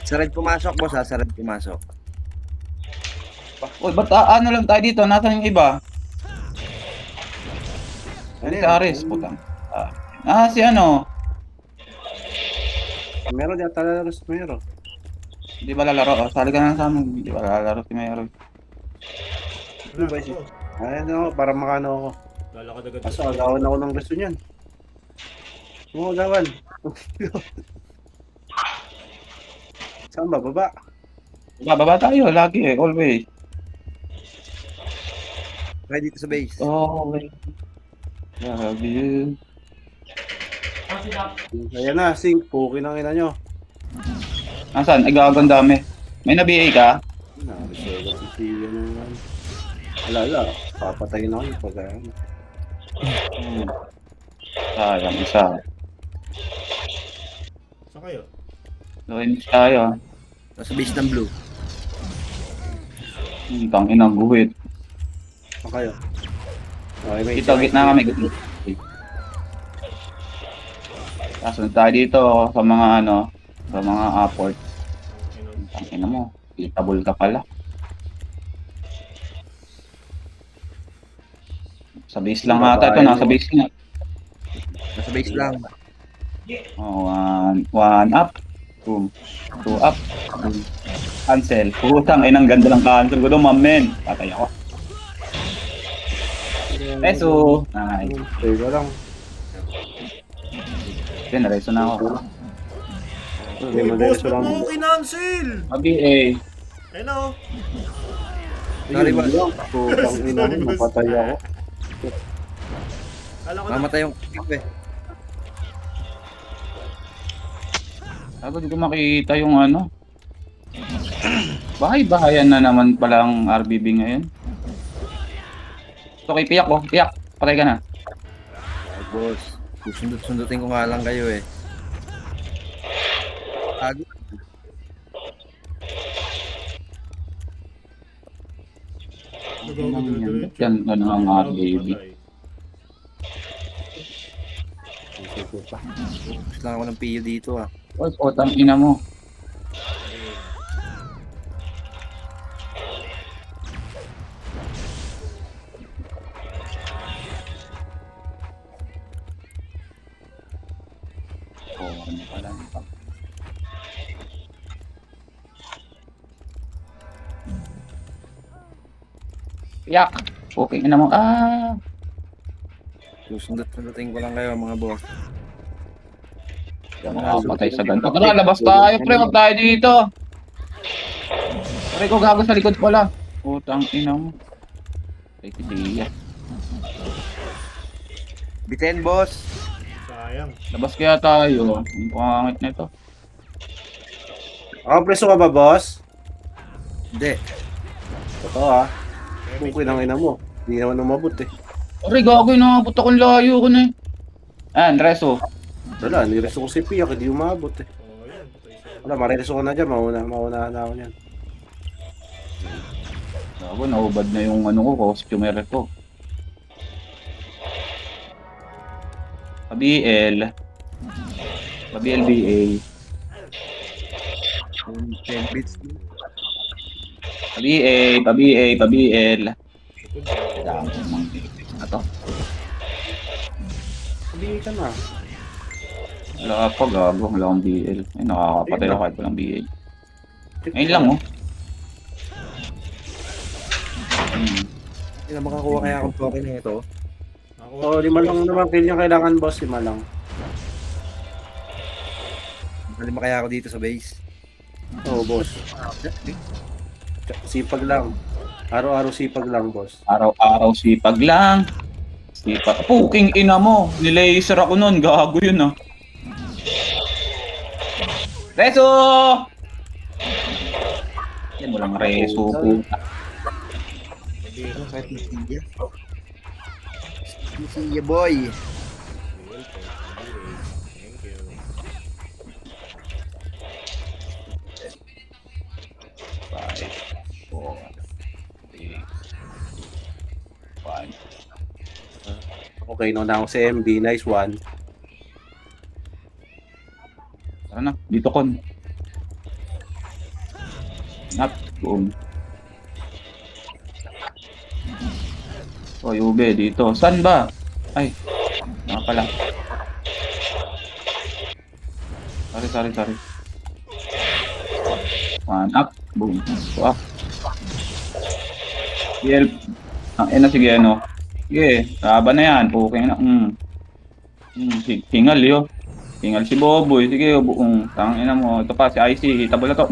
Sa red pumasok, boss ha. Sa red pumasok. Uy, ba't ano lang tayo dito? Nasaan yung iba? Ano Si yan? Aris, putang. Si ano? Meron yata lalaro si Mero. Hindi ba lalaro? Sali ka na sa amin. Hindi ba lalaro si Mero? Ano ba si? Ayun ako, para makano ako. Lalakad agad. Kaso agawan ako ng gusto niyan. Oo, agawan. Saan ba? Baba? Bababa tayo, lagi eh, always. Kaya dito sa base. Always. Love you. Ayan na, sing. Pukin ang ina nyo. Nasaan? Ay, gagawin dami. May na-BA ka? Reserve si Tia naman. Alala, papatayin ako yung pag ano. Sayang, isa. Saan kayo? Loin tayo. Nasa base ng blue. Tangin ang guhit. Saan kayo? Okay, may Dito, gitna kami. Kasunod tayo dito sa mga ano, sa mga apport. Tangina mo, itabol ka pala. Sa base lang ata ito, nasa base nga. Nasa base lang. Oh, one up. Boom. Two up. Boom. Cancel. Putang, ay nang ganda ng cancel ko doon, mamen. Patay ako. Peso. Nice. Teka lang. Then, nareso na ako. Hindi Uy, mo boss, lang. ba't mo kinancel? BA. Ayun na oh. Sorry, boss. Putang ina mo, mapatay ako. Kala ko na. Mamatay yung kick eh. Ako di ko makita yung ano. Bahay-bahayan na naman pala ang RBB ngayon. Okay, piyak ko. Piyak. Patay ka na. Ay, boss. Susundot-sundutin ko nga lang kayo eh. Tago. Yan, ano ang RBB. Gusto lang ako ng PU dito ah. Oy, otang ina mo. Oh, ano pala. Yak! Okay, ina mo. Susundot-sundutin ko lang kayo mga boss. Makapatay sa ganito. Tara, labas tayo, pre. Huwag tayo dito. Pare ko gago sa likod pala. Putang ina mo. Ay, kidiya. Bitin, boss. Sayang. Labas kaya tayo. Ang pangangit na ito. Preso ka ba, boss? Hindi. Totoo ah. Pukin ang ina mo. Hindi naman umabot eh. Pare, gago yun. Nakapot akong layo ko na eh. Reso. Wala, nireso ko si Pia, hindi umabot eh. Oh, yan. Patay siya. Wala, mareso ko na dyan. Maunahan na ako niyan. Gago, naubad na yung ano ko, costumer ko. PBL. PBLBA. 10 bits. PBL. Dami ng na to. Sabihin ka na. Wala pa gago, wala akong BL. Ay, nakakapatay ako kahit walang BL. Ngayon lang oh. Hindi na makakuha kaya akong token na ito. Oo, 5 lang naman kill yung kailangan, boss. 5 lang. Malima kaya ako dito sa base. Oo, boss. Sipag lang. Araw-araw sipag lang, boss. Araw-araw sipag lang. Sipag. Puking ina mo. Nilaser ako nun. Gago yun ah. Reso! Yan mo lang reso po. Kahit Masiya. Masiya boy. Thank you. Five, four, three, five. Okay, no na ako si MB. Nice one. Tara na, dito kon. Up. Boom. Oh, Yube dito. Saan ba? Ay. Nga pala. Sorry. One up. Boom. So up. BL. Sige, ano. Sige, laban na yan. Okay na. Hingal, yo. Hingal si Boboy. Sige, tangina mo. Ito pa, si IC. Hitable na to.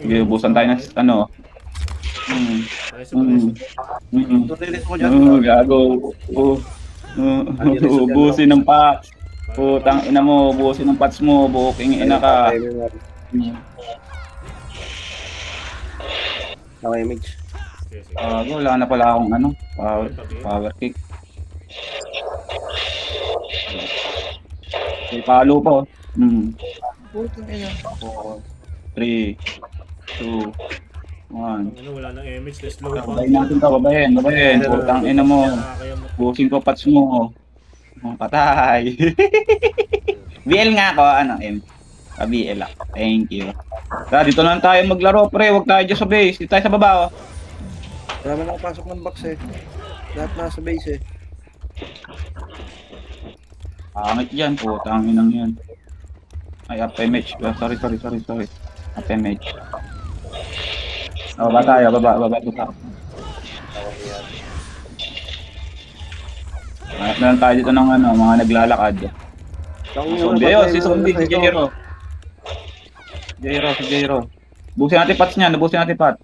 Sige, ubusan tayo ng ano. Nice, nice. Tulilis mo dyan. Gago. Ubusin ng patch. Putang ina mo, ubusin ng patch mo. Buking ina ka. Okay, Mitch. Sige, sige. Wala na pala akong ano. Power kick. Okay, palo po. Putang ina. 4, 3, 2, 1. Ano, wala nang image. Let's slow it Babayin natin to, babayin. Putang ina mo. Nakakaya mo. Busin ko patch mo. Patay. BL nga ako, ano, BL ako. Thank you. Dito lang tayo maglaro, pre. Huwag tayo dyan sa base. Dito tayo sa baba, oh. Wala man nakapasok ng box eh. Lahat nasa base eh. Pangit dyan, putang inang yan. Ay, FMH. Sorry. FMH. Baba tayo, baba. Hanap na lang tayo dito ng ano, mga naglalakad. Zombie yun, si Zombie, si Jairo. Si Jairo. Busin natin pats niyan, busin natin pat.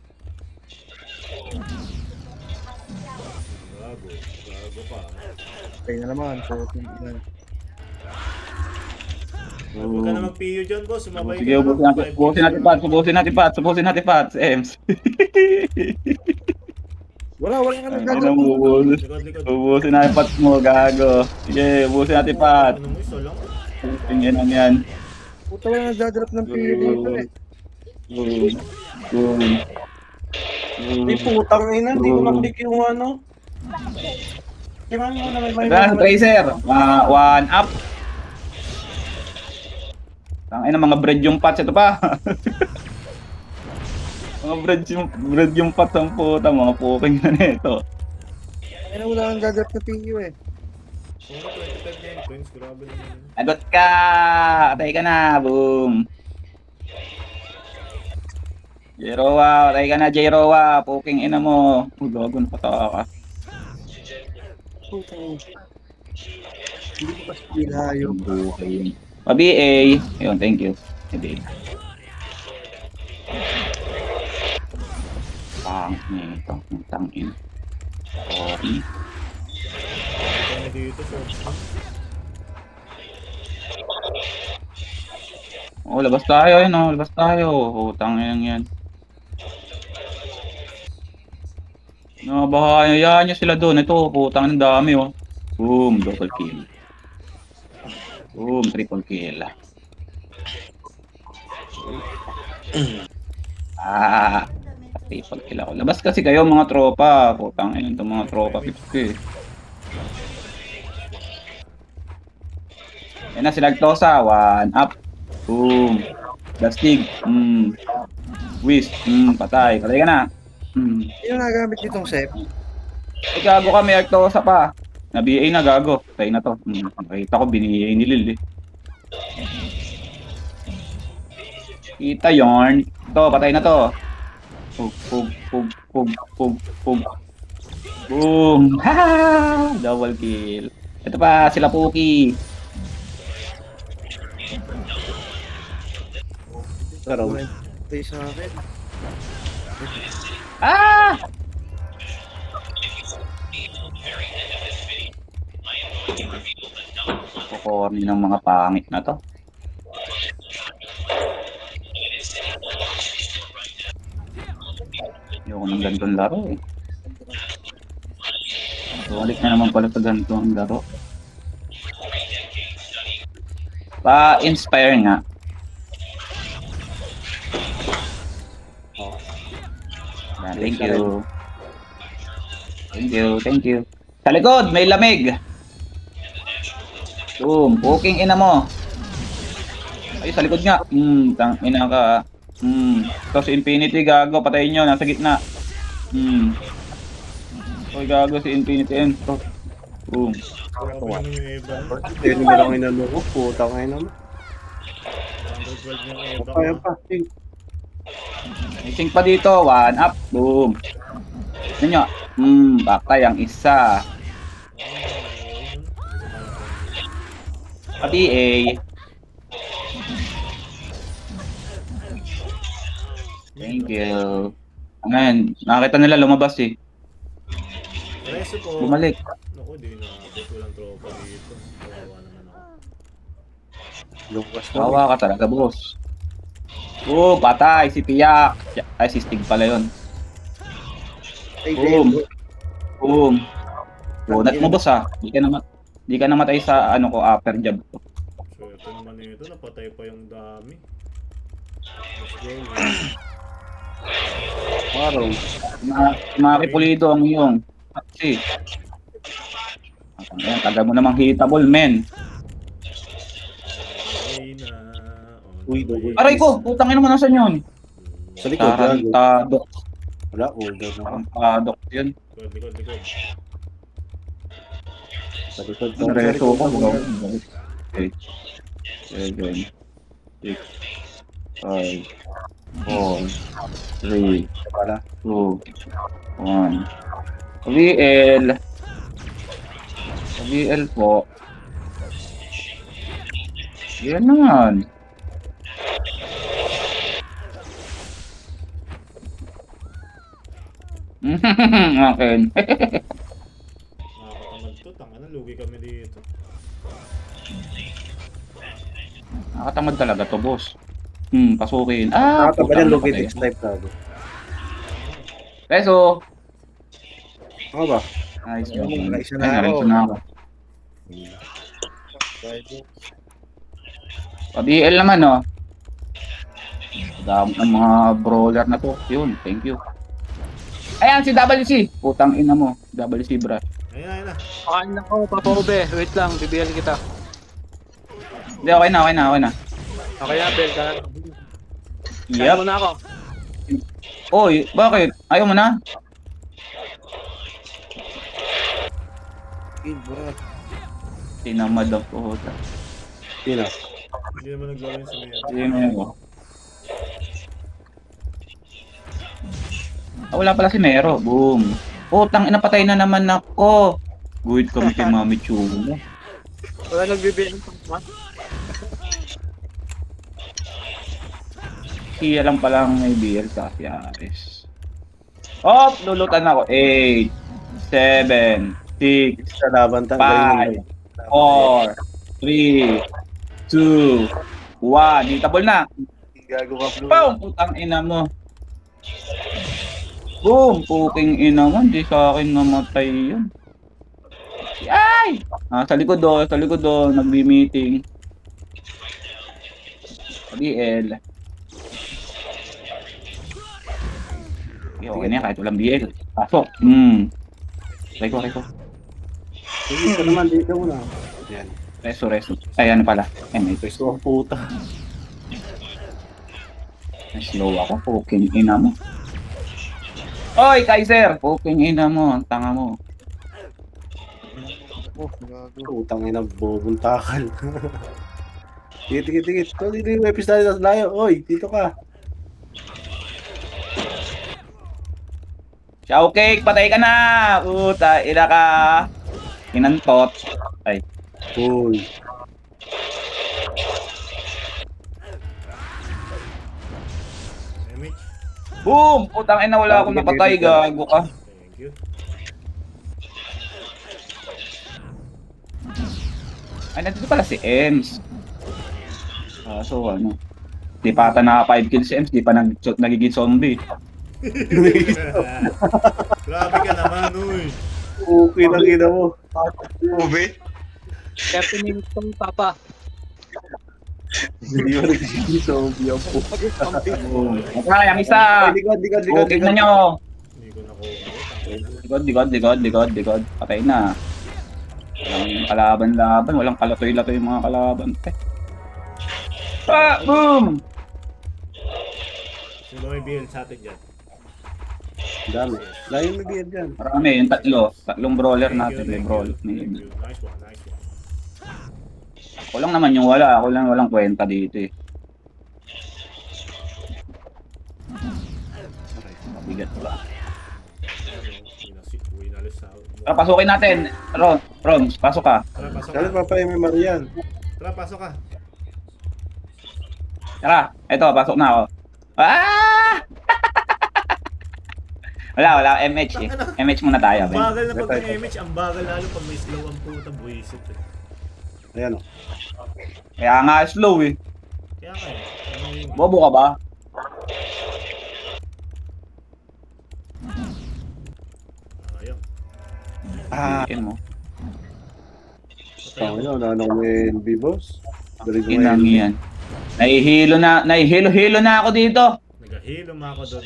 Gago pa. Kaya na naman. Putang ina. Huwag ka na mag-PU dyan, boss. Sumabay Sige, ka na. subusin natin pats, Ems. Wala ka nang Ano gagawin. mo, Likod. ubusin natin pats mo, gago. Sige, ubusin natin pats. Ano mo, isa lang? Tingnan yan. Puta wala nagdadrop ng PU dito eh. Boom. Ay, putang ina. Hindi ko na-click yung ano. Kailangan mo na may Run, Tracer. One up. Tangina, mga bread yung pots. Ito pa. Mga bread yung pots ang puta. Mga puking na nito. Kaya wala kang gagawin ng PU eh. Kung 25 game points, grabe naman. Agot ka. Atay ka na. Boom. Jairowa. Atay ka na, Jairowa. Puking ina mo. Gago, napatawa ka. Putang ina. Hindi ko pa skill hayop. Okay. Pa-BA. Ayun, thank you. PBA. Pangit nito. Tangin. Sorry. Kaya dito, so. Oh, labas tayo yun, oh. Labas tayo. Utang yan. Bahayaan nyo sila doon. Ito, putang ng dami, oh. Boom, double kill. Boom, triple kill. Triple kill ako. Labas kasi kayo mga tropa. Putang ina itong mga tropa 50. Yan na si Lagtosa. One up. Boom. Dastig. Whisk. Patay. Patay ka na. Sino nagamit ditong sep? Gago ka, may Lagtosa pa. Na-BA na, gago. Patay na to. Nakita ko, biniyay ni Lil eh. Kita yarn. Ito, patay na to. Pug. Boom. Ha! Double kill. Ito pa, sila Puki. Araw. Patay sa akin. Ah! Kukorni ng mga pangit na to. Ayoko ng ganitong laro eh. Balik na naman pala sa ganitong laro. Pa-inspire nga. Thank you. Thank you. Sa likod, may lamig. Boom, puking ina mo. Ay, sa likod nga. Ina ka. Ito si Infinity, gago. Patayin nyo, nasa gitna. Oy, gago si Infinity M. Ito. Boom. Grabe naman yung Eva. Hindi mo lang inano ko. Putang ina mo. 112 yung Eva. Kaya pa. Missing pa dito. 1 up. Boom. Ano nyo? Patay ang isa. Pati A. Thank you. Ngayon, nakakita nila lumabas eh. Reso po. Bumalik. Naku, di na. Walang tropa dito. Kawawa naman ako. Lukas na. Kawawa ka talaga, boss. Patay si Piyak. Ay, si Stig pala yun. Boom. Boom. Donut mo, boss ha. Di ka namatay sa ano ko, upper jab ko. Swerte naman ito. Napatay pa yung dami. Let's go. Parang. Makipulido ang iyong. Kasi. Ayan, taga mo namang hitable, men. Reyna. Uy, double. Aray ko, putang ina mo nasan yun? Sa likod. gago. Tarantado. Wala, order na. Tarantado yun. Likod. Sa likod. Reso ko. Okay. 7, 6, 5, 4, 3, Wala. 2, 1. VL. VL po. Yan naman. Akin. Nakakatamad to. Tanga na. Lugi kami dito. Nakatamad talaga to, boss. Pasukin. Nakataba putang yan, login patay. X type na. Peso. Ano ba? Nice. Ayun, nakaisa na Ay, ako. nakaisa na ako. Pa-BL naman, no? Dami ng mga brawler na to. Yun, thank you. Ayan, si WC. Putang ina mo. WC, bro. Ayun na. Pakain na ako, Papa Ube. Wait lang, bibigyan kita. Hindi, okay na. Okay na, Bel. Kain Yup. muna ako. Oy, bakit? Ayaw mo na? Tinamad ako. Sino? Hindi naman naglaro yun sa Mero. Sige mo. Wala pala si Mero. Boom. Putang ina, patay na naman ako. Guhit kami kay Mami Chula. Wala nagbibigyan ng pangma. Siya lang palang may BL sa Aris. Oh, lulutan ako. 8, 7, 6, Sa laban tayo. 5, 4, 3, 2, 1. Hitable na. Gago ka, Blue. Boom! Putang ina mo. Boom! Puking ina mo. Hindi sa akin namatay yun. Ay! Sa likod do. Nagbi-meeting. BL. Okay na yan, kahit walang BL. Pasok. Reko. Sige, isa naman dito muna. Yan. Reso. Ay, ano pala. Ay, may Pwesto ang puta. slow ako. Puking ina mo. Oy, Kaiser! Puking ina mo. Ang tanga mo. Putang ina, bubuntakan. Tikit. Ito, dito yung episode natin sa layo. Oy, dito ka. Chow cake, patay ka na! Puta, ina ka. Inantot. Ay. Uy. Mitch. Boom! Putang ina, wala akong napatay. Gago ka. Thank you. Ay, nandito pala si Ems. So, ano. Di pa ata naka 5 kills si Ems. Di pa nagiging zombie. Grabe ka naman, uy. Okay na kita mo. Ube? 30 minutes pang Papa. Hindi mo nagsigil sa ubi ang puta. Boom. Okay, ang isa. Likod. Okay na nyo. Hindi ko nakuha. Likod. Patay na. Walang kalaban-laban. Walang kalatoy-latoy yung mga kalaban. Ah, boom! Sino ba may BL sa atin dyan? Ang dami. Layo may beard dyan. Marami, yung tatlong brawler Thank natin, you, may thank brawl. you, thank you. Nice one, nice one. Ako lang naman yung wala, ako lang walang kwenta dito eh. Mabigat ba? Winalis sa... Tara, pasukin natin. Roms, pasok ka. Tara, pasok Kaya ka. papay may Marian. Tara, pasok ka. Tara, eto, pasok na ako. Ah! wala, MH eh. MH muna tayo, Ang Ben. bagal na pag may image, ang bagal lalo pag may slow ang puta, buwisit eh. Ayan o. Kaya nga slow eh. Kaya kayo, ano yung... Bobo ka ba? Ayun. Yan mo. Oh, yun. Ano may NB boss? Dali ko Inang yan. Nahihilo na ako dito. Nagahilo ma ako doon.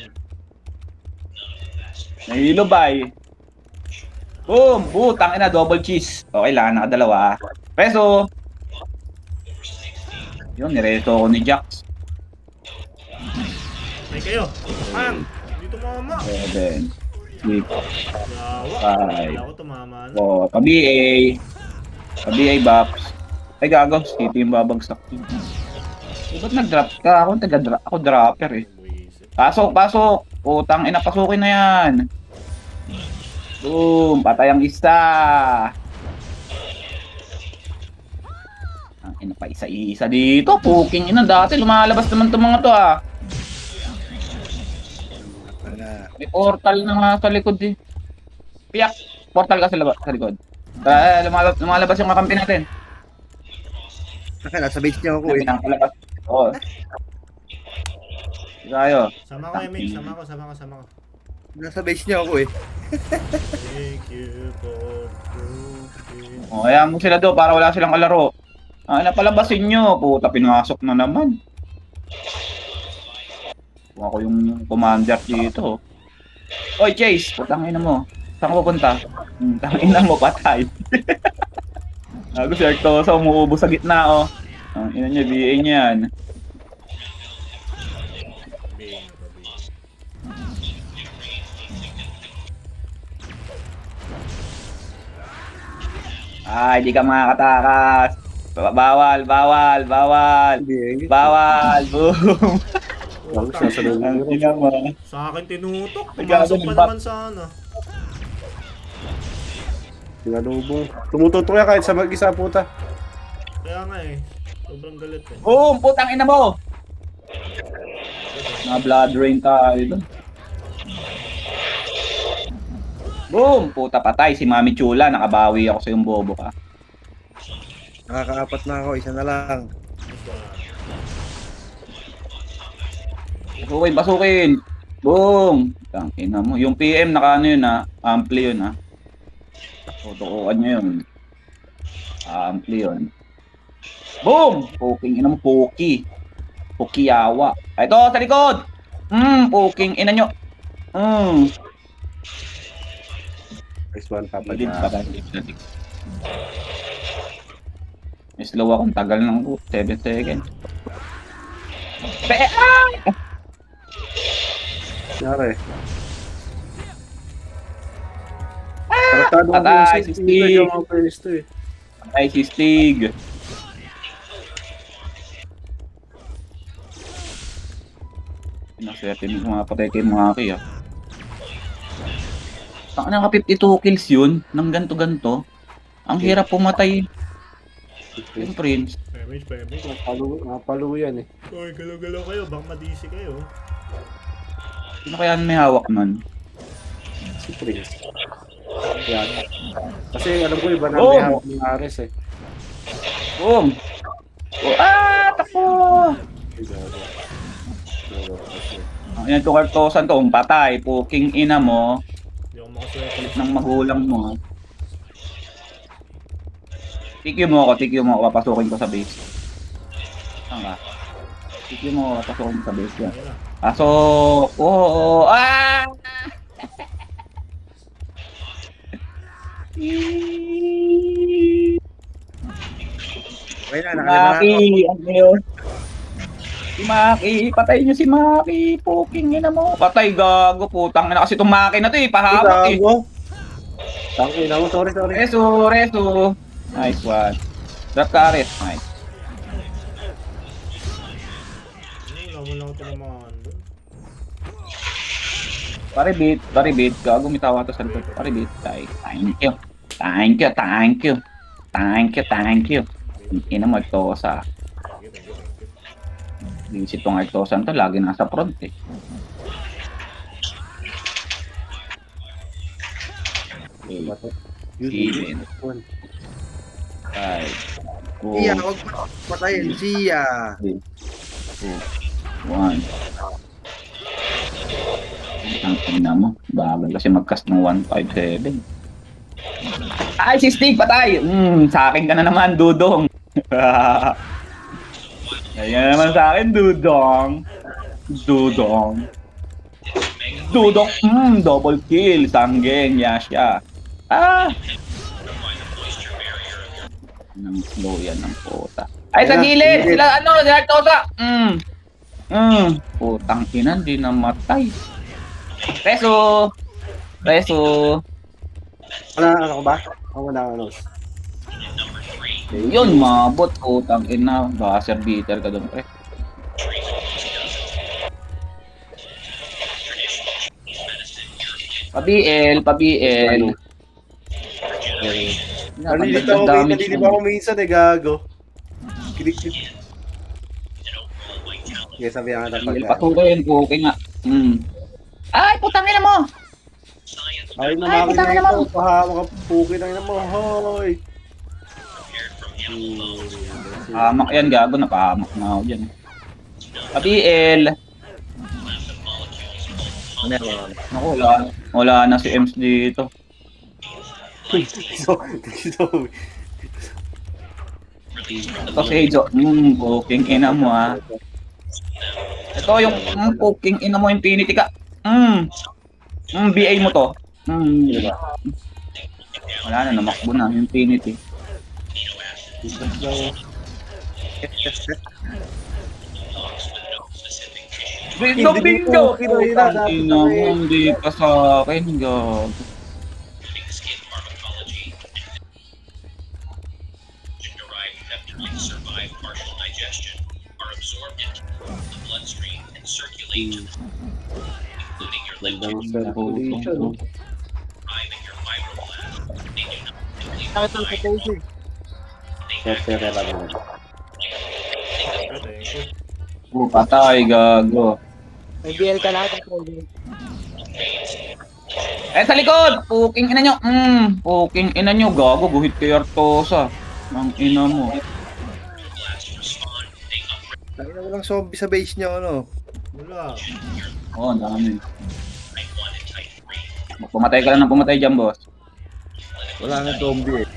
Nahihilo bay. Boom! Butang ina, double cheese. Okay lang, nakadalawa. Peso! Yun, nireto ako ni Jax. Ay kayo! Man! Dito mama! 7, 6, Yawa! Five. Wala ko tumama na. pa-BA. Pa-BA Box. Ay gago, City yung babagsak. Ba't nag-drop ka? Ako dropper eh. Buwisit. Pasok! Utang ina, pasukin na yan. Boom! Patay ang isa. Ang ina pa isa-isa dito. Puking ina, dati lumalabas naman itong mga to ah. May portal na nga sa likod eh. Piyak! Portal ka sa likod. Lumalabas yung kakampi natin. Nasa base niya ako eh. Pinangkalabas. Oo. Tayo. Sama ko, Emig. Sama ko. Nasa base niya ako eh. Thank you for broken. O, kaya mo sila do para wala silang kalaro. Napalabasin nyo. Puta, pinasok na naman. Kung ako yung commander dito. Oy, Chase! Putang ina mo. Saan ka pupunta? Tangina mo, patay. Ako si Arctosa, umuubos sa gitna, oh. Ang ina niya, BA niya yan. Bing, bing. Ay, di ka makakatakas. Bawal. NB. Boom. Tapos sasabihin Ang mo. ina mo. Sa akin tinutok. Nagkakaroon Pumasok pa ng back. naman sana. Sinalubong. Tumututok yan kahit sa mag-isa puta. Kaya nga eh. Sobrang galit eh. Boom! Putang ina mo! Na blood rain tayo doon. Boom! Puta patay si Mami Chula. Nakabawi ako sa yung bobo ka. Nakakaapat na ako, isa na lang. Basukin! Boom! Tang ina mo. Yung PM naka ano yun ha. Ampli yun ha. Tutukuan nyo yun. Ampli yun. Boom! Puking ina mo. Pukiyawa. Ito sa likod! Puking ina nyo. Next one, Papa Hindi Jack. pa May slow akong tagal ng 7 seconds. Nangyari. Tratado ko Patay, yung si Steve. yung mga pwesto eh. Ay, si Stig. Pinaswerte mo mga patay kay mga aki ah. Saan ka 52 kills yun? Nang ganto-ganto? Ang hirap pumatay. Yung Prince. Pemage. Napalo yan eh. Uy, galaw-galaw kayo. Baka madisi kayo. Sino kaya may hawak nun? Si Prince. Yan. Kasi alam ko iba na Oh! may hawak ng Ares eh. Boom! Takbo! Ang ina to kartosan to, patay. Puking ina mo. Hindi ako makaswerte. Ng magulang mo. Tikyo mo ako, papasukin ko sa base. Saan ka? Tikyo mo ako, papasukin ko sa base yan. Ayun na. Pasok! Oo! Okay na, nakalima na ako. Maki! Ano yun? Si Maki, patay niyo si Maki. Puking ina mo. Patay gago, putang ina kasi itong Maki na to eh, pahabot eh. Gago. Tangin na mo, sorry. Reso. Nice one. Drop carrot. Nice. Wala mo lang ito naman doon. Paribit. Gago, may tawa to sa likod. Paribit. Thank you. Ina mo, Artosa. Thank you. Visit tong Artosa to, lagi nasa front eh. Even. 5, 4, Siya, huwag patayin. Siya. 3, 2, 1. Ang ina mo. Bagal kasi mag-cast ng 157. Ay, si Steve, patay! Sa akin ka na naman, Dudong. Ayan naman sa akin, Dudong. Double kill. Sanggeng, Yasha. Nang slow yan ng puta. Ay, sa gilid! Sila, Artosa! Putang ina, di namatay. Reso! Wala, ano ko ba? Wala, ano. Yun, mabot, putang ina. Buzzer beater ka doon, pre. Pa-BL. Nalilito ako minsan eh, gago. Kilik. Sige, sabihan ka na BL, patuloy, okay nga. Ay, putang ina mo! Ay, Ay, putang ina mo! Pahamak ka, puki na mo, hoy! Hamak yan, gago. Napahamak na ako dyan. Pa-BL. Ano yan? Naku, wala na si Ems dito. So, Ito si Hejo. Puking ina mo ah. Ito yung puking ina mo, Infinity ka. BA mo to. Wala na, namakbo na, Infinity. Bingo! Ina mo, hindi pa sa akin, gago. Bandang circulation, no? Nakita ko sa Daisy. Sere lang naman. Thank you. Patay, gago. May BL ka lahat. Eh, sa likod! Puking ina nyo! Puking ina nyo, gago. Guhit kay Artosa. Ang ina mo. Tayo na walang zombie sa base niya, ano? Wala. Oo, ang dami. Pumatay ka lang ng pumatay dyan, boss. Wala na zombie eh.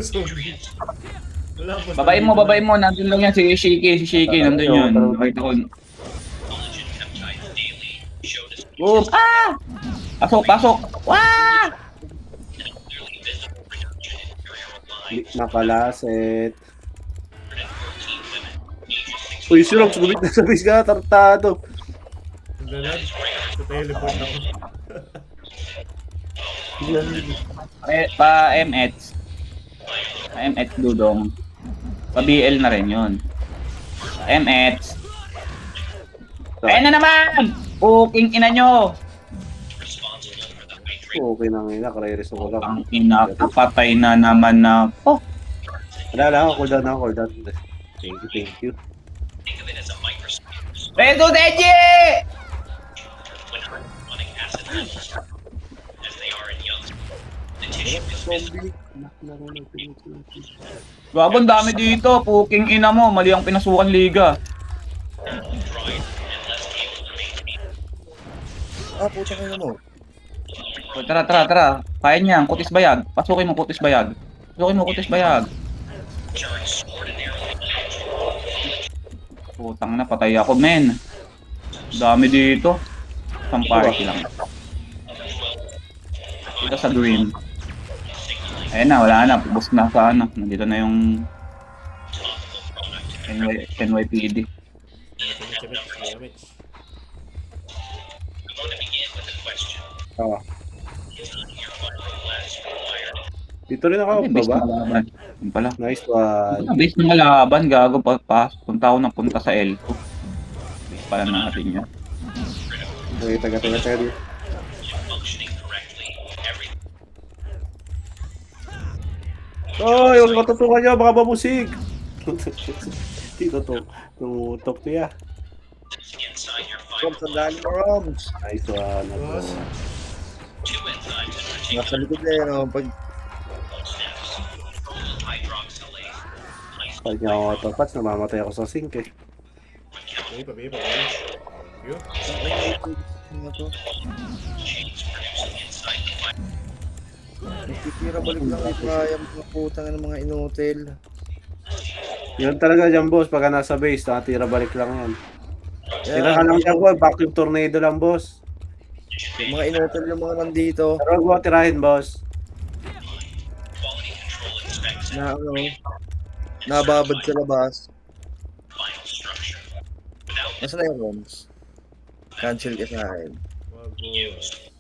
Zombie. Wala pa. Babayin mo. Nandun lang yan si Shiki. Nandun yun. Nakita ko. Boom! Pasok! Wah! Nakalaset. Uy, Silong, sumubit na sa base ka, tartado. Dalag. Sa teleport ako. Pa-MH. Pa-MH Dudong. Pa-BL na rin yun. MH. Ayan na naman! Puking ina nyo! Okay na ngayon, nakare-reso ko lang. Ang ina, kapatay na naman na. Oh! Wala, cooldown. Thank you. Rezo Deji! Gabon dami dito, puking ina mo, mali ang pinasukan liga. Puta kayo mo. O, tara. Kaya niyan, kutis bayag. Pasukin mo kutis bayag. Putang na, patay ako, men. Dami dito. Isang party lang. Dito sa green. Ayun na, wala na. Bus na sa ano. Nandito na yung NYPD. damage. Oo. Dito rin ako, Base baba. ng laban. Yun pala. Nice one. Base ng laban, gago pa. Punta ako ng punta sa L2. Base pala natin yun. Okay, taga. Oy, huwag matutukan niyo, baka mabusig. Dito to. Tumutok niya. Roms, sandali mo, Roms. Nice one. Boss. Nasa likod na yun, oh. Pag niya ako matapats, namamatay ako sa sink eh. Pabi. Yun. Ano to? Nagtitira balik lang yung kaya mga putang ng mga inutil. Yun talaga dyan, boss. Pagka nasa base, nakatira balik lang yan. Tira ka lang dyan, boss. Vacuum tornado lang, boss. Yung mga inutil yung mga nandito. Pero huwag mo tirahin, boss. Na ano, nababad sa labas. Nasaan na yung Roms? Cancel ka sa akin. Wag boss.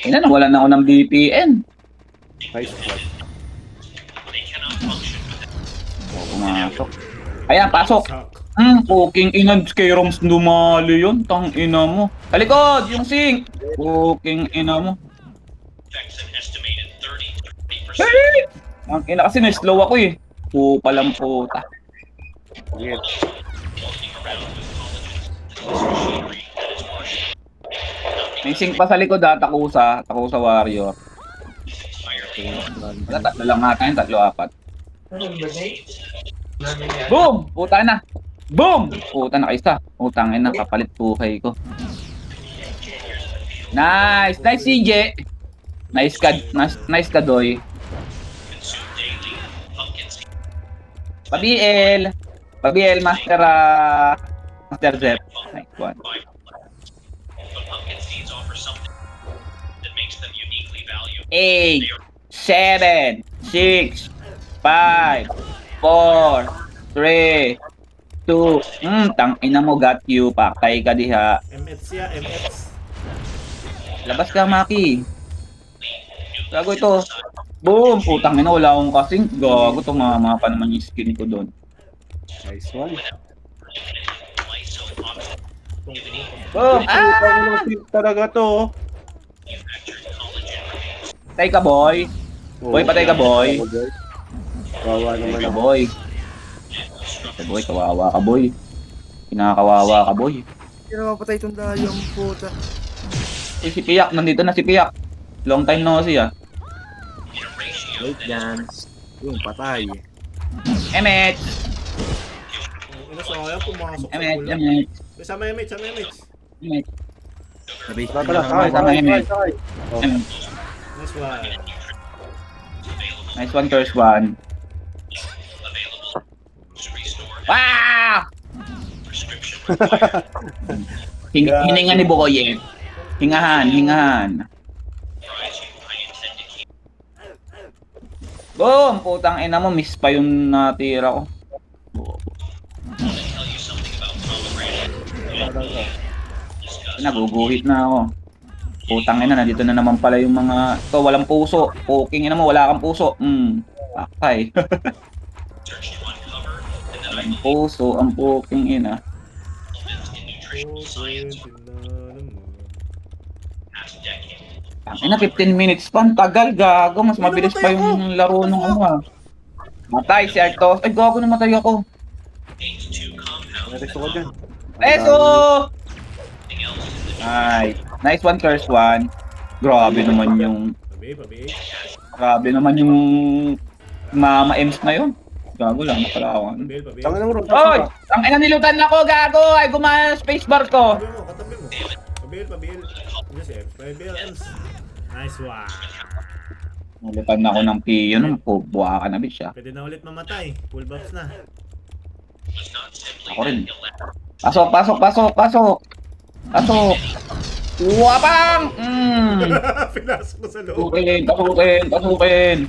Ina, nawalan na ako ng VPN. Nice one. Pumasok. Ayan, pasok. Suck. Poking ina, kay Roms dumali yun. Tang ina mo. Talikod, yung sink. Poking ina mo. Hey! Ang ina kasi na-slow ako eh. Palang puta. Okay. May sink pa sa likod ha, Takusa Warrior. Wala, tatlo lang nga tayo, 3-4. Boom! Puta na! Boom! Puta na kaisa. Putangin na, kapalit buhay ko. Nice! Nice CJ! Nice ka Doy. Pabiel, Master Zep. Nice one. 8, 7, 6, 5, 4, 3, 2. Tangina mo, got you. Pakay ka diha. MX ya, MX. Labas ka, Maki. Gago ito. Boom! Putang ina, wala akong kasing. Gago, tumama pa naman yung skin ko doon. Nice one. Boom! Ah! Talaga to. Patay ka, boy. Boy, patay ka, boy. Kawawa Patay naman ka, ako. boy. Patay, boy. Kawawa ka, boy. Kinakawawa ka, boy. Hindi na mapatay itong dayang puta. Uy, si Piyak. Nandito na si Piyak. Long time no see, ah. Wait dance. Yung patay. MH! Ina sayang pumasok sa MH, pula. MH. Sama MX. MH. Sabi ko Tara, Sakay, sakay, sakay. sakay. Oh. MH. Nice one. Nice one, curse one. Wow! Hininga ni Bokoy eh. Hingahan. Boom! Putang ina mo, miss pa yung natira ko. Naguguhit na ako. Putang ina, nandito na naman pala yung mga... Ito, walang puso. Poking ina mo, wala kang puso. Pakay. Walang puso, ang poking ina. Ang ina, 15 minutes pa. Ang tagal, gago. Mas mabilis pa yung laro nung ano ah. Matay si Artos. Ay, gago, namatay ako. Naresto ko dyan. Peso! Nice one, curse one. Grabe naman yung... Pabi. Grabe naman yung... Mama Ems na yun. Gago lang, pala ako. Pabi. Tanga na mo ron. Oy! Ang ina, nilutan na ko, gago! Ay, gumana spacebar ko. Katabi mo. Pabi. Yes, Pabi. Nice one. Nilutan na ako ng piyo nung buha ka na, bitch ah. Pwede na ulit mamatay. Full buffs na. Ako rin. Pasok! Wapang! Pinasok ko sa loob. Pasukin.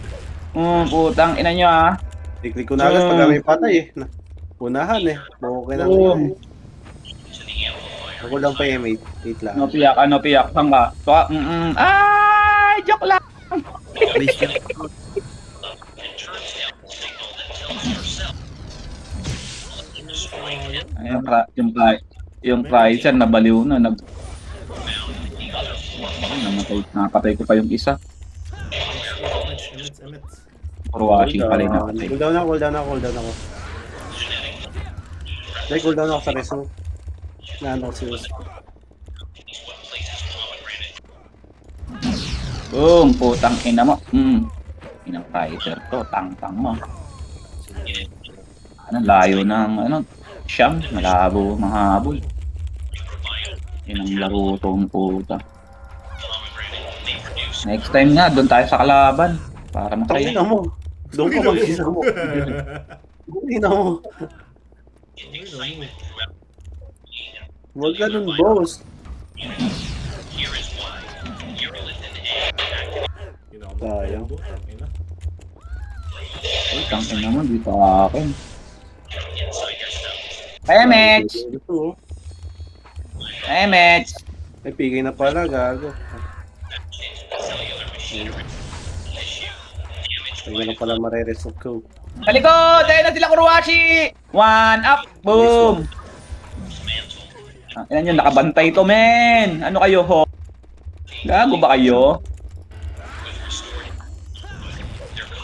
Putang ina nyo ah. Klik ko na agad pag may patay eh. Unahan eh. Okay na. Boom. Ako lang pa yung mate. Wait lang. Ano piyak? Saan ka? Ay, joke lang. Base ka. Ayun, yung Chrysler nabaliw na. Nakapatay ko pa yung isa. Emets. For watching pala yung napatay. Cool down ako. Like, cool down ako sa reso. Naano ko si Reso. Boom, putang ina mo. Inang Chrysler to, tang-tang mo. Ano, layo ng, siyam, malabo, mahabol. Yun ang laro tong puta. Next time nga, doon tayo sa kalaban. Para Tangin makaya. na mo. Doon ka mag-isa mo. Tangin na mo. Huwag ganun, boss. Sayang. Ay, tangin naman, dito akin. Emets! Ito, oh. Emets! Ay, pigay na pala, gago. Ay, na pala mareresok ko. Sa likod! Dahil na sila Kuruwashi! One up! Boom! Yan yun, nakabantay to, men! Ano kayo, ho? Gago ba kayo?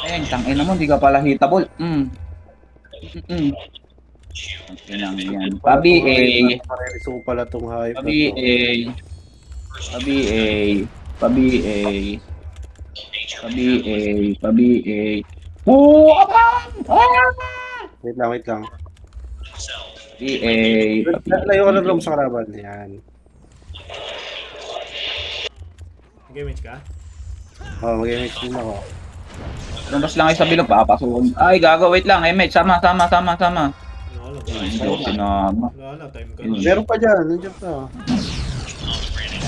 Ayun, tangin naman, di ka pala hitable. Yan yan. Pabi A. Mareresok pala tong hype. Pabi A. Pabi A. Pabi A. Pabi A. Pabi A. Abang! Wait lang. Pabi A. Layo ka lang sa kalaban. Yan. Game ka? Oh, mag-image din ako. Lumabas lang kayo sa bilog, papasukin. Ay, gago, wait lang. Mate, sama. Hindi ako sinama. Wala, time ka Yun. na. Meron pa dyan. Nandiyan pa.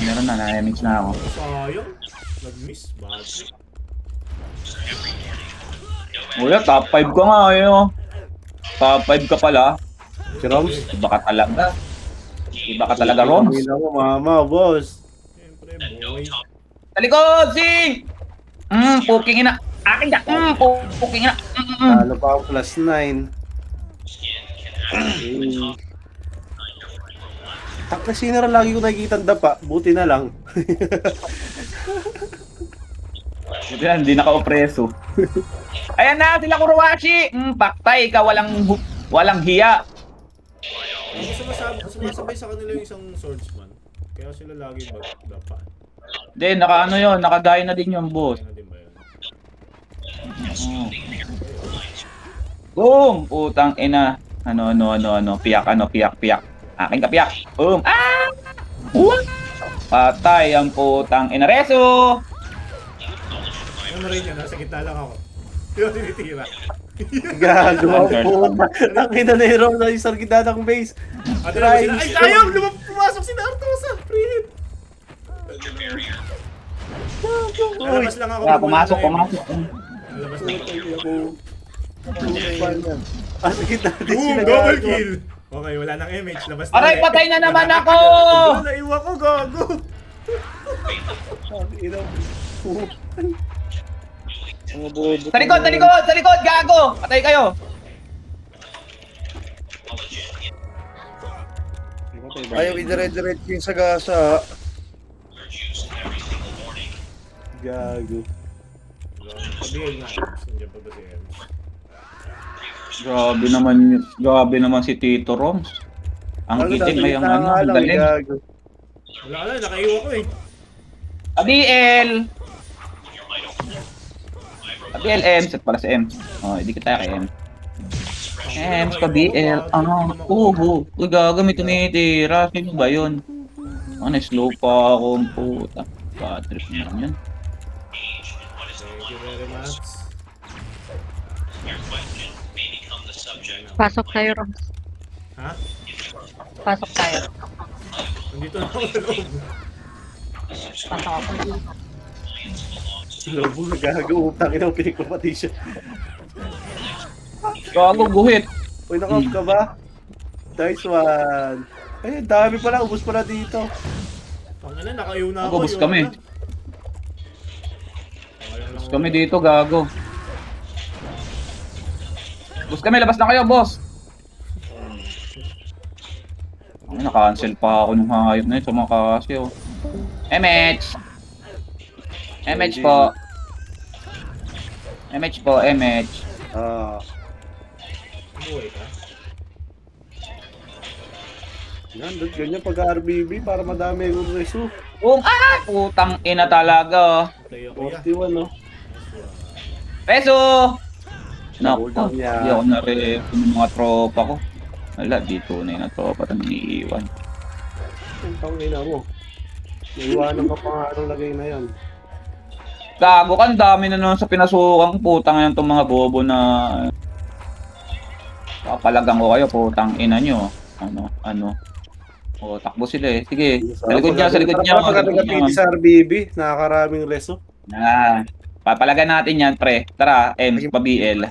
Meron na, na-mix na ako. Sayang. Nag-miss. Battery. Wala, top 5 ka nga, oh. Top 5 ka pala. Si Roms. Iba ka talaga, Roms. Hindi na mo, mama, boss. Siyempre, boy. Sa likod, Sing! Puking ina. Akin ka. Puking ina. Talo pa ako +9. Takna sinira lagi ko nakikita ang dapa. Buti na lang. Yan, hindi naka-opreso. Ayan na, sila Kuruwashi! Paktay ka, walang hiya. Sumasabay sa kanila yung isang swordsman. Kaya sila lagi magdapa. Hindi, nakadayo na din yung boss. Kaya na din ba yun? Boom! Putang ina. Ano, piyak. Akin ka, piyak. Boom! Wow! Patay ang putang ina. Reso! Ano rin yun, nasa gitna lang ako. Di ba tinitira? Gago ang puta. Nakita na yung Roms na yung sargida ng base. At ay sayang! Pumasok si Nartosa! Free hit! Lalabas lang ako. Pumasok. Lalabas lang ako. Sakit natin Boom! sila. Double gago. kill! Okay, wala nang image. Labas na Aray, ulit. patay na naman ako! Naiwa ko, gago! Ina mo. Sa likod, gago! Patay kayo! Ayaw, idire-diretso yung sagasa. Gago. Sabihin nga, nandiyan pa ba si Ems? Grabe naman si Tito Roms. Ang itim ngayong ang galing. Gago. Wala ka lang, nakaiwa ko eh. Abiel, M, set para sa M. Oh, hindi kita kay M. Ems ka BL. Uy, gagamit tumitira. Sino ba yun? Slow pa ako ang puta. Bad trip naman yun. Thank you very much. Pasok tayo, Roms. Ha? Pasok tayo. Nandito na ako sa loob. Pasok ako. Lobo, gago. Utangin ang pinikpapati siya. Gago, guhit. Uy, naka-off ka ba? Nice one. Ay, ang dami pala. Ubus pala dito. Pangina, nakaiw na Gago, ako. bus yun kami. na. Sayang lang Bus kami ako. dito, gago. Bus kami, labas na kayo, boss. Ay, naka-cancel pa ako ng hayop na yun sa mga kasi, oh. MH! MH po. MH po, MH. Ah, Buhay ka? yan. Ganyan pag RBB para madami yung reso. Putang ina talaga, oh. Patay ako ya. 41, no? Peso! Naku, Hold on niya. hindi ako na-ref ng mga tropa ko. Wala, dito na yung tropa na naiiwan. Ang tangina mo. Naiwanan ka pa nga anong lagay na yan. Gago ka, ang dami na nun sa pinasukan. Putang yan itong mga bobo na... Kapalagang ko kayo, putang ina nyo. Ano. O, takbo sila eh. Sige, sa likod niya, sa likod niya. Pag nagapiti sa RBB, nakakaraming reso. Papalagan natin yan, pre. Tara, pa-BL. Ano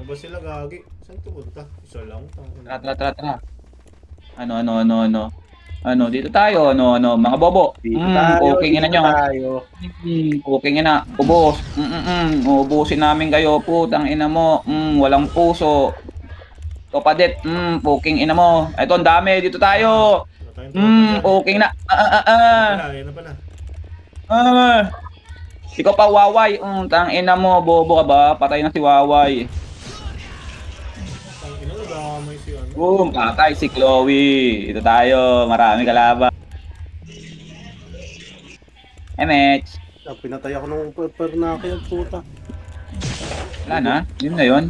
ba sila gagi? Saan pupunta? Isa lang. Tara. Ano, dito tayo, mga bobo. Dito tayo, Okay na dito nyo. tayo. Okay na, ubos. Ubusin namin kayo, putang ina mo. Walang puso. Topadet, puking ina mo. Ito, ang dami, dito tayo. Okay na. Yan na pala. Ikaw pa, Waway. Tang ina mo, bobo ka ba? Patay na si Waway. Ang ina, nadamay si ano. Boom, patay si Chloe. Ito tayo, marami kalaban. MH. Pinatay ako ng pernaki at puta. Wala na, yun na yun.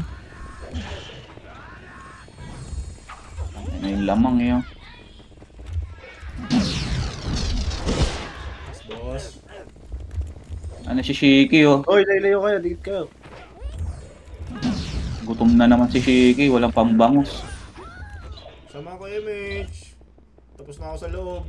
Ano yung lamang yun? Boss. Ano si Shiki, oh. Hoy, lailayo kayo, dito kayo. Gutom na naman si Shiki, walang pambangus. Sama ko, MH. Tapos na ako sa loob.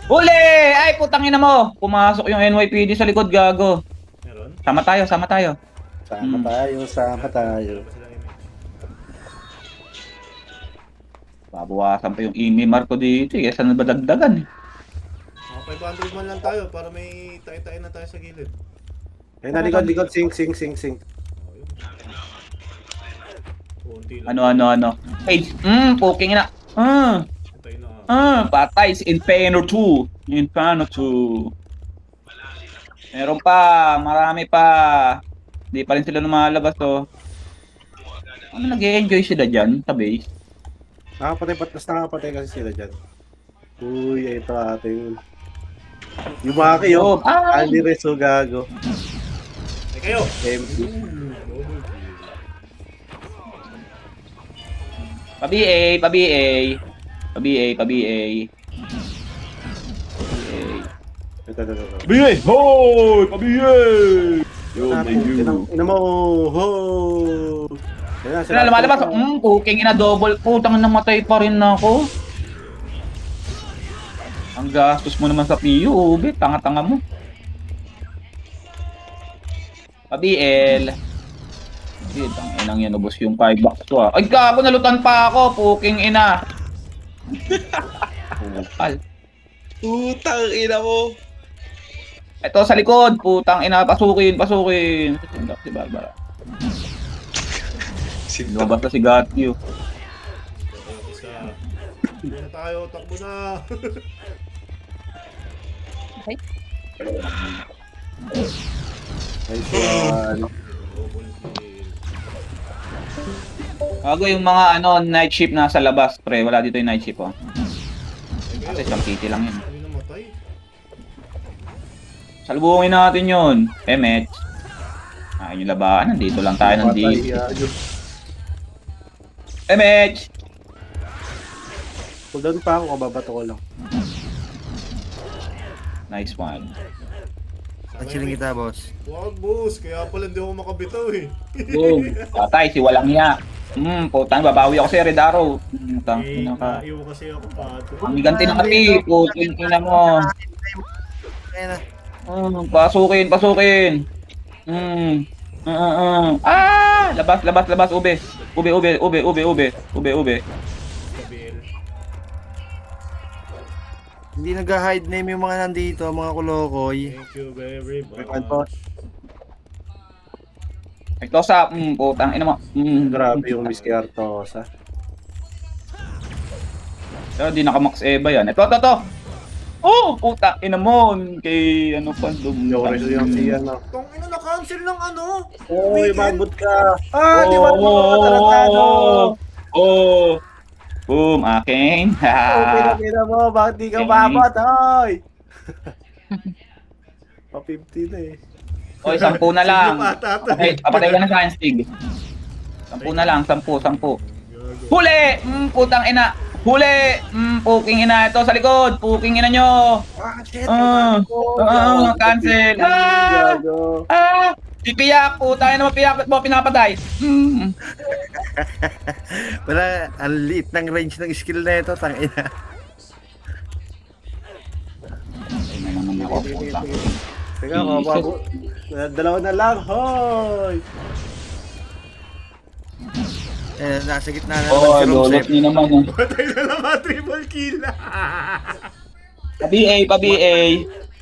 Huli! Ay, putang ina mo! Pumasok yung NYPD sa likod, gago. Meron? Sama tayo. Sama tayo. Wala pa sila, MH. Babawasan pa yung email marko dito, eh. Saan na ba dagdagan, eh? Mga 500 man lang tayo para may tayo-tayo na tayo sa gilid. Ayun na, likod, sing. Oh, yun. Kunti lang. Ano. Hey, puking ina. Tayo na. Patay si Inferno 2. Inferno 2. Meron pa, marami pa. Hindi pa rin sila lumalabas, oh. Ano, nag-e-enjoy sila dyan sa base? Nakapatay kasi sila dyan. Uy, ito ating... Yung mga kayo, Ali Reso gago. Ay kayo! MC. Double kill. Pa-BA. Ito. Pa-BA! Hoy! Pa-BA! Yo, man, you. Ina mo, ho! Sila lumalabas, puking ina double. Putang namatay pa rin ako. Ang gastos mo naman sa PU, ube. Tanga-tanga mo. Pa-BL. Sige, tanginang yan, ubos yung 5 bucks ko, ah. Ay, gago, nalutan pa ako, puking ina. Pupal. Putang ina mo. Ito sa likod, putang ina, pasukin. Sindak si Barbara. Sinta. Lumabas na si Gatyo. Isa. Hindi na tayo, takbo na. Okay. Nice one. Double kill. Bago yung mga night shift nasa labas, pre. Wala dito yung night shift, oh. Ay Kasi kayo. isang kitty lang yun. Hindi namatay. Salubungin natin yun. Emet. Ayun yung labanan. Nandito lang tayo nandito. Emet! Kung doon pa ako, kababato ko lang. Nice one. Pachiling kita, boss. Wag, boss. Kaya pala hindi ako makabitaw eh. Boom. Patay, si walang hiya. Putang, babawi ako sa Red Arrow. Tang, Eh, ina ka. naiwan kasi ako pato. Ang ganti ng kapi. Puting ina mo. Ayan na. Pasukin, pasukin. Labas, ube. Ube. Kabil. Hindi nag-hide name yung mga nandito, mga kulokoy. Thank you very May kanto. much. May close up. Putang ina mo. Grabe yung Miss Artosa. Pero di naka-max Eva yan. Ito. Oh, putang ina mo. Kay ano pa. Yung reso yung siya, no? Tong ina na-cancel ng ano? Uy, Weekend. magbut ka! Ah, di ba naman tarantado? Boom, akin. Okay na pina mo, bakit di ka mabot, hoy? Pa-50 na eh. Oy, 10 na lang. Sige, pata to. Papatay ka na sa akin, Stig. 10 na lang, 10. Gago. Huli! Putang ina. Huli! Puking ina ito sa likod. Puking ina nyo. Ah, shit! Cancel. Gago. Pipiyak. Putang ina mo, piyak mo, pinapatay. Wala, ang liit ng range ng skill na ito, tangina. Teka, bago. Dalawa na lang, hoy! Nasa gitna na Oh, naman si Rob. lolot niyo naman. Patay na naman, triple kill. Pa-BA.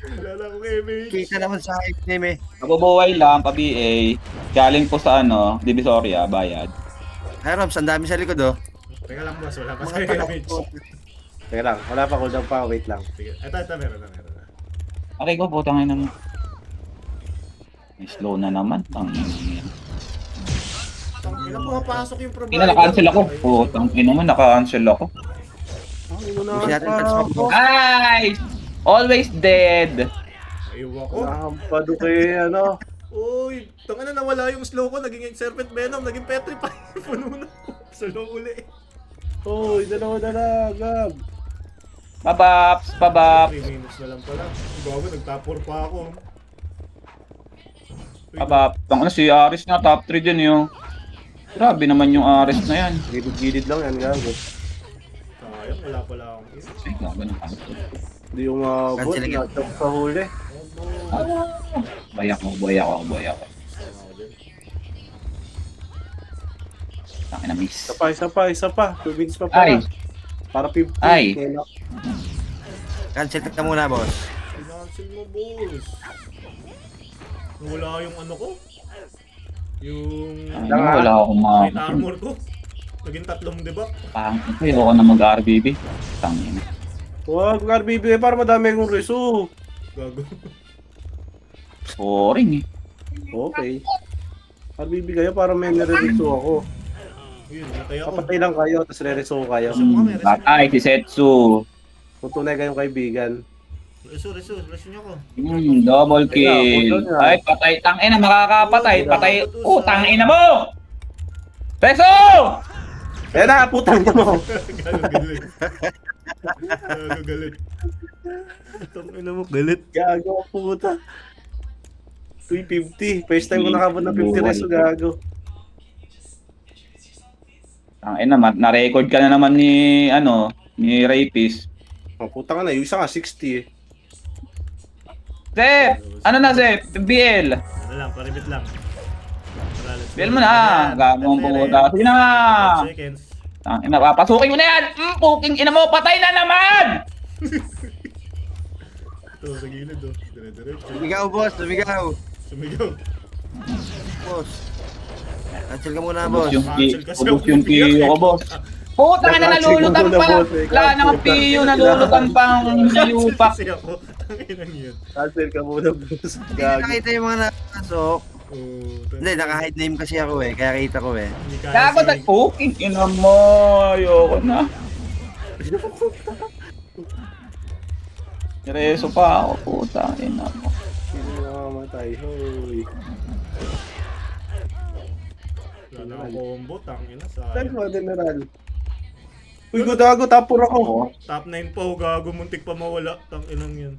Wala akong image. Kita naman sa hide name eh. Mabubuhay lang, pa-BA. Galing po sa Divisoria, bayad. Ay, Robs, ang dami sa likod oh. Teka lang boss, wala pa Mga sa image. Teka lang, wala pa, cooldown pa, wait lang. Sige, ito, meron na. Okay ko, putang ina mo. May slow na naman. Ang ina. Tang ina, pumapasok yung provider. Ina, naka-cancel ako. Putang ina mo, naka-cancel ako. Hindi natin touch mo. Ay! Always dead. Aywa ko. Nakampado kay, ano. Uy, tanga na nawala yung slow ko, naging Serpent Venom, naging Petrify. Puno na. Slow uli. Hoy, dalawa na lang, Gab. Pabaps. 3 minutes na lang pala. Bago, nag-top 4 pa ako. Pabaps. Tang si Aris na top 3 din yun. Grabe naman yung Aris na yan. Gilid-gilid lang yan, Gago. Sayang, wala pala akong hit. Ay, grabe ng cancel. Hindi yung mabot, Cancel again. na-chok sa huli. Boy ako. Tama ako dyan. Tangin na miss. Isa pa. 2 minutes pa Ay. para. Para 50. Ay. Kailan? Cancel ka muna, boss. Pinancel mo, boss. Wala yung ano ko. Yung Wala akong light mga... armor ko. Naging 3 debuff. Pangit ko, ayoko na mag-RBB. Tangin. Huwag RBB para madami akong reso. Gago. Boring eh. Okay. RBB kayo para may nare-reso ako. Yun, natay ako. Papatay lang kayo, tapos re-reso kayo. Batay si Setsu. Kung tunay kayong kaibigan. Reso niyo ako. Double kill. Ay, patay. Tangina, makakapatay. Patay. Tangina mo! Peso! Eh na, putang na mo. Gago galit. Itong ina mo, galit. Gago, puta. 350. First time ko nakabot ng 50 reso, gago. Tangina, na-record ka na naman ni Rapist. Oh, puta ka na, yung isa nga 60 eh. Zep! Ano na, Zep? BL. Ano lang, paribit lang. Para let's go. BL mo na. Gagawin po. Sige na. 5 seconds. Tangina, papasukin mo na yan. Puking ina mo, patay na naman! Ito, sa gilid oh. Dire-diretso. Sumigaw, boss. Sumigaw. Sumigaw. Boss. Cancel ka muna, boss. Ubus yung PU ko, boss. Puta na, nalulutan pa. Wala nang PU, nalulutan pang PU pack. Kasi ako. Tanginang yun. Cancel ka muna, boss. Hindi Gago. nakita yung mga nakasok. Hindi, naka-hide name kasi ako eh. Kaya kita ko eh. Gago na, puking ina mo. Ayoko na. Reso pa ako, puta. Ina mo. Sino namamatay? Hoy. Wala na akong combo, tangina. Dahil Sayang. mga general. Uy, gago, tapor ako. Top 9 pa, gago. Muntik pa mawala. Tanginang yun.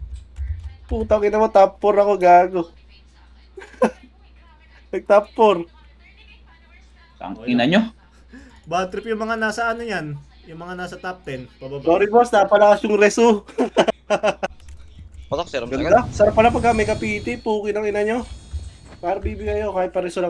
Putang ina mo, top 4 ako, gago. Nag-top 4. Tangina nyo. Bad trip yung mga nasa ano yan. Yung mga nasa top 10. Pababa. Sorry, boss, napalakas yung reso. Patak, serum second. Ganda. Sarap pala pag may kapiti. Puki ng ina nyo. RBB kayo, kahit pariso lang